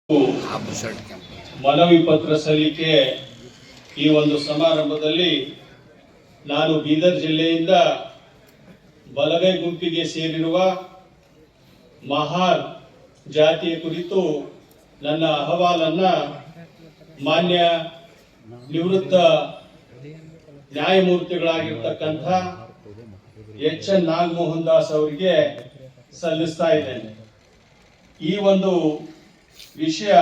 ಮನವಿ ಪತ್ರ ಸಲ್ಲಿಕೆ ಈ ಒಂದು ಸಮಾರಂಭದಲ್ಲಿ ನಾನು ಬೀದರ್ ಜಿಲ್ಲೆಯಿಂದ ಬಲಗೈ ಗುಂಪಿಗೆ ಸೇರಿರುವ ಮಹಾರ್ ಜಾತಿಯ ಕುರಿತು ನನ್ನ ಅಹವಾಲನ್ನ ಮಾನ್ಯ ನಿವೃತ್ತ ನ್ಯಾಯಮೂರ್ತಿಗಳಾಗಿರ್ತಕ್ಕಂಥ ಎಚ್.ಎನ್. ನಾಗಮೋಹನ್ ದಾಸ್ ಅವರಿಗೆ ಸಲ್ಲಿಸ್ತಾ ಇದ್ದೇನೆ. ಈ ಒಂದು ವಿಷಯ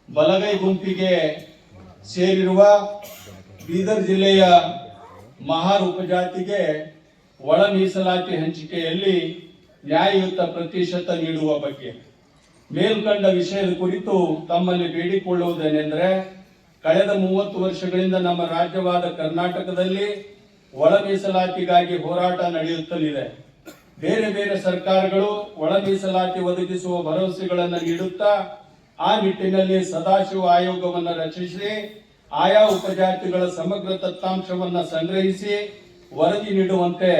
ಬಲಗೈ ಗುಂಪಿಗೆ ಸೇರಿರುವ ಬೀದರ್ ಜಿಲ್ಲೆಯ ಮಹಾರ್ ಉಪಜಾತಿಗೆ ಒಳ ಮೀಸಲಾತಿ ಹಂಚಿಕೆಯಲ್ಲಿ ನ್ಯಾಯಯುತ ಪ್ರತಿಶತ ನೀಡುವ ಬಗ್ಗೆ ಮೇಲ್ಕಂಡ ವಿಷಯದ ಕುರಿತು ತಮ್ಮಲ್ಲಿ ಬೇಡಿಕೊಳ್ಳುವುದೇನೆಂದರೆ, ಕಳೆದ 30 ವರ್ಷಗಳಿಂದ ನಮ್ಮ ರಾಜ್ಯವಾದ ಕರ್ನಾಟಕದಲ್ಲಿ ಒಳ ಮೀಸಲಾತಿಗಾಗಿ ಹೋರಾಟ ನಡೆಯುತ್ತಲಿದೆ. ಬೇರೆ ಬೇರೆ ಸರ್ಕಾರಗಳು ಒಳ ಮೀಸಲಾತಿ ಒದಗಿಸುವ ಭರವಸೆಗಳನ್ನು ನೀಡುತ್ತಾ ಆ ನಿಟ್ಟಿನಲ್ಲಿ ಸದಾಶಿವ ಆಯೋಗವನ್ನು ರಚಿಸಿ ಆಯಾ ಉಪಜಾತಿಗಳ ಸಮಗ್ರ ದತ್ತಾಂಶವನ್ನು ಸಂಗ್ರಹಿಸಿ ವರದಿ ನೀಡುವಂತೆ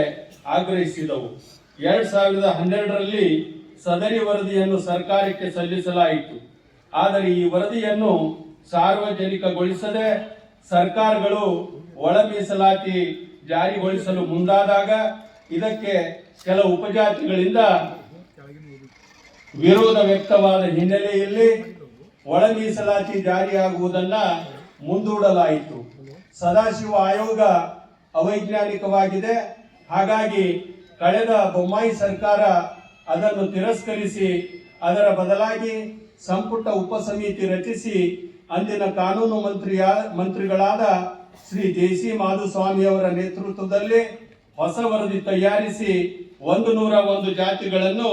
ಆಗ್ರಹಿಸಿದವು. 2012ರಲ್ಲಿ ಸದರಿ ವರದಿಯನ್ನು ಸರ್ಕಾರಕ್ಕೆ ಸಲ್ಲಿಸಲಾಯಿತು. ಆದರೆ ಈ ವರದಿಯನ್ನು ಸಾರ್ವಜನಿಕಗೊಳಿಸದೆ ಸರ್ಕಾರಗಳು ಒಳ ಮೀಸಲಾತಿ ಜಾರಿಗೊಳಿಸಲು ಮುಂದಾದಾಗ ಇದಕ್ಕೆ ಕೆಲವು ಉಪಜಾತಿಗಳಿಂದ ವಿರೋಧ ವ್ಯಕ್ತವಾದ ಹಿನ್ನೆಲೆಯಲ್ಲಿ ಒಳ ಮೀಸಲಾತಿ ಜಾರಿಯಾಗುವುದನ್ನ ಮುಂದೂಡಲಾಯಿತು. ಸದಾಶಿವ ಆಯೋಗ ಅವೈಜ್ಞಾನಿಕವಾಗಿದೆ. ಹಾಗಾಗಿ ಕಳೆದ ಬೊಮ್ಮಾಯಿ ಸರ್ಕಾರ ಅದನ್ನು ತಿರಸ್ಕರಿಸಿ ಅದರ ಬದಲಾಗಿ ಸಂಪುಟ ಉಪಸಮಿತಿ ರಚಿಸಿ ಅಂದಿನ ಕಾನೂನು ಮಂತ್ರಿಗಳಾದ ಶ್ರೀ ಜೆ.ಸಿ. ಮಾಧುಸ್ವಾಮಿ ಅವರ ನೇತೃತ್ವದಲ್ಲಿ ಹೊಸ ವರದಿ ತಯಾರಿಸಿ 101 ಜಾತಿಗಳನ್ನು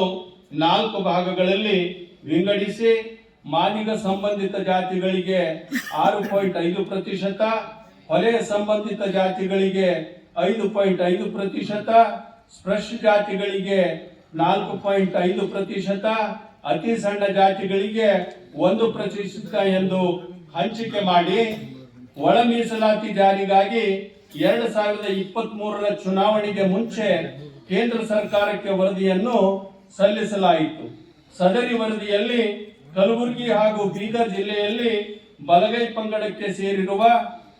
4 ಭಾಗಗಳಲ್ಲಿ ವಿಂಗಡಿಸಿ ಮಾದಿಗ ಸಂಬಂಧಿತ ಜಾತಿಗಳಿಗೆ 6.5%, ಹೊಲೆಯ ಸಂಬಂಧಿತ ಜಾತಿಗಳಿಗೆ 5.5%, ಸ್ಪೃಶ್ಯ ಜಾತಿಗಳಿಗೆ 4.5%, ಅತಿ ಸಣ್ಣ ಜಾತಿಗಳಿಗೆ 1% ಎಂದು ಹಂಚಿಕೆ ಮಾಡಿ ಒಳ ಮೀಸಲಾತಿ ಜಾರಿಗಾಗಿ 2023ರ ಚುನಾವಣೆಗೆ ಮುಂಚೆ ಕೇಂದ್ರ ಸರ್ಕಾರಕ್ಕೆ ವರದಿಯನ್ನು ಸಲ್ಲಿಸಲಾಯಿತು. ಸದರಿ ವರದಿಯಲ್ಲಿ ಕಲಬುರಗಿ ಹಾಗೂ ಬೀದರ್ ಜಿಲ್ಲೆಯಲ್ಲಿ ಬಲಗೈ ಪಂಗಡಕ್ಕೆ ಸೇರಿರುವ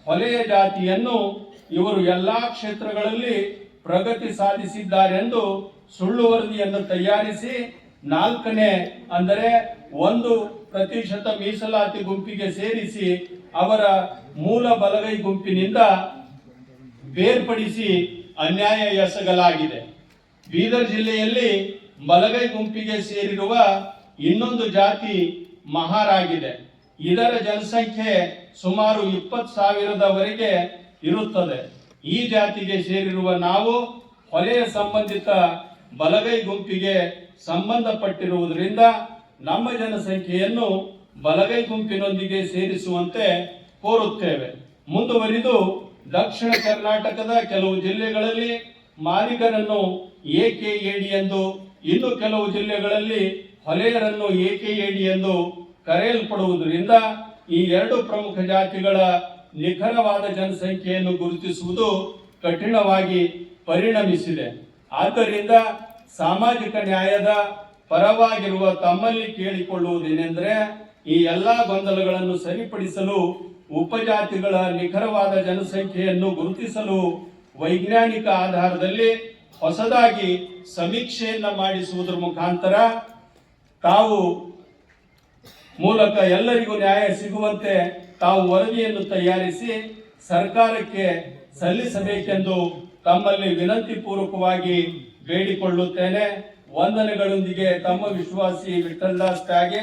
ಹೊಲೆಯ ಜಾತಿಯನ್ನು ಇವರು ಎಲ್ಲಾ ಕ್ಷೇತ್ರಗಳಲ್ಲಿ ಪ್ರಗತಿ ಸಾಧಿಸಿದ್ದಾರೆಂದು ಸುಳ್ಳು ವರದಿಯನ್ನು ತಯಾರಿಸಿ 4ನೇ ಅಂದರೆ 1% ಮೀಸಲಾತಿ ಗುಂಪಿಗೆ ಸೇರಿಸಿ ಅವರ ಮೂಲ ಬಲಗೈ ಗುಂಪಿನಿಂದ ಬೇರ್ಪಡಿಸಿ ಅನ್ಯಾಯ ಎಸಗಲಾಗಿದೆ. ಬೀದರ್ ಜಿಲ್ಲೆಯಲ್ಲಿ ಬಲಗೈ ಗುಂಪಿಗೆ ಸೇರಿರುವ ಇನ್ನೊಂದು ಜಾತಿ ಮಹಾರ್ ಆಗಿದೆ. ಇದರ ಜನಸಂಖ್ಯೆ ಸುಮಾರು 20,000ವರೆಗೆ ಇರುತ್ತದೆ. ಈ ಜಾತಿಗೆ ಸೇರಿರುವ ನಾವು ಹೊಲೆಯ ಸಂಬಂಧಿತ ಬಲಗೈ ಗುಂಪಿಗೆ ಸಂಬಂಧಪಟ್ಟಿರುವುದರಿಂದ ನಮ್ಮ ಜನಸಂಖ್ಯೆಯನ್ನು ಬಲಗೈ ಗುಂಪಿನೊಂದಿಗೆ ಸೇರಿಸುವಂತೆ ಕೋರುತ್ತೇವೆ. ಮುಂದುವರಿದು ದಕ್ಷಿಣ ಕರ್ನಾಟಕದ ಕೆಲವು ಜಿಲ್ಲೆಗಳಲ್ಲಿ ಮಾದಿಗರನ್ನು ಎಕೆಎಡಿ ಎಂದು, ಇನ್ನು ಕೆಲವು ಜಿಲ್ಲೆಗಳಲ್ಲಿ ಹೊಲೆಯರನ್ನು ಎಕೆಎಡಿ ಎಂದು ಕರೆಯಲ್ಪಡುವುದರಿಂದ ಈ 2 ಪ್ರಮುಖ ಜಾತಿಗಳ ನಿಖರವಾದ ಜನಸಂಖ್ಯೆಯನ್ನು ಗುರುತಿಸುವುದು ಕಠಿಣವಾಗಿ ಪರಿಣಮಿಸಿದೆ. ಆದ್ದರಿಂದ ಸಾಮಾಜಿಕ ನ್ಯಾಯದ ಪರವಾಗಿರುವ ತಮ್ಮಲ್ಲಿ ಕೇಳಿಕೊಳ್ಳುವುದೇನೆಂದರೆ, ಈ ಎಲ್ಲಾ ಗೊಂದಲಗಳನ್ನು ಸರಿಪಡಿಸಲು ಉಪಜಾತಿಗಳ ನಿಖರವಾದ ಜನಸಂಖ್ಯೆಯನ್ನು ಗುರುತಿಸಲು ವೈಜ್ಞಾನಿಕ ಆಧಾರದಲ್ಲಿ ಹೊಸದಾಗಿ ಸಮೀಕ್ಷೆಯನ್ನ ಮಾಡಿಸುವುದರ ಮುಖಾಂತರ ತಾವು ಮೂಲಕ ಎಲ್ಲರಿಗೂ ನ್ಯಾಯ ಸಿಗುವಂತೆ ತಾವು ವರದಿಯನ್ನು ತಯಾರಿಸಿ ಸರ್ಕಾರಕ್ಕೆ ಸಲ್ಲಿಸಬೇಕೆಂದು ತಮ್ಮಲ್ಲಿ ವಿನಂತಿ ಪೂರ್ವಕವಾಗಿ ಬೇಡಿಕೊಳ್ಳುತ್ತೇನೆ. ವಂದನೆಗಳೊಂದಿಗೆ ತಮ್ಮ ವಿಶ್ವಾಸಿ ವಿಠ್ಠಲದಾಸ್ ತ್ಯಾಗೆ,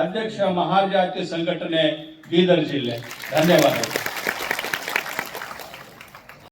ಅಧ್ಯಕ್ಷ ಮಹಾರ್ ಜಾತಿ ಸಂಘಟನೆ, ಬೀದರ್ ಜಿಲ್ಲೆ. ಧನ್ಯವಾದಗಳು.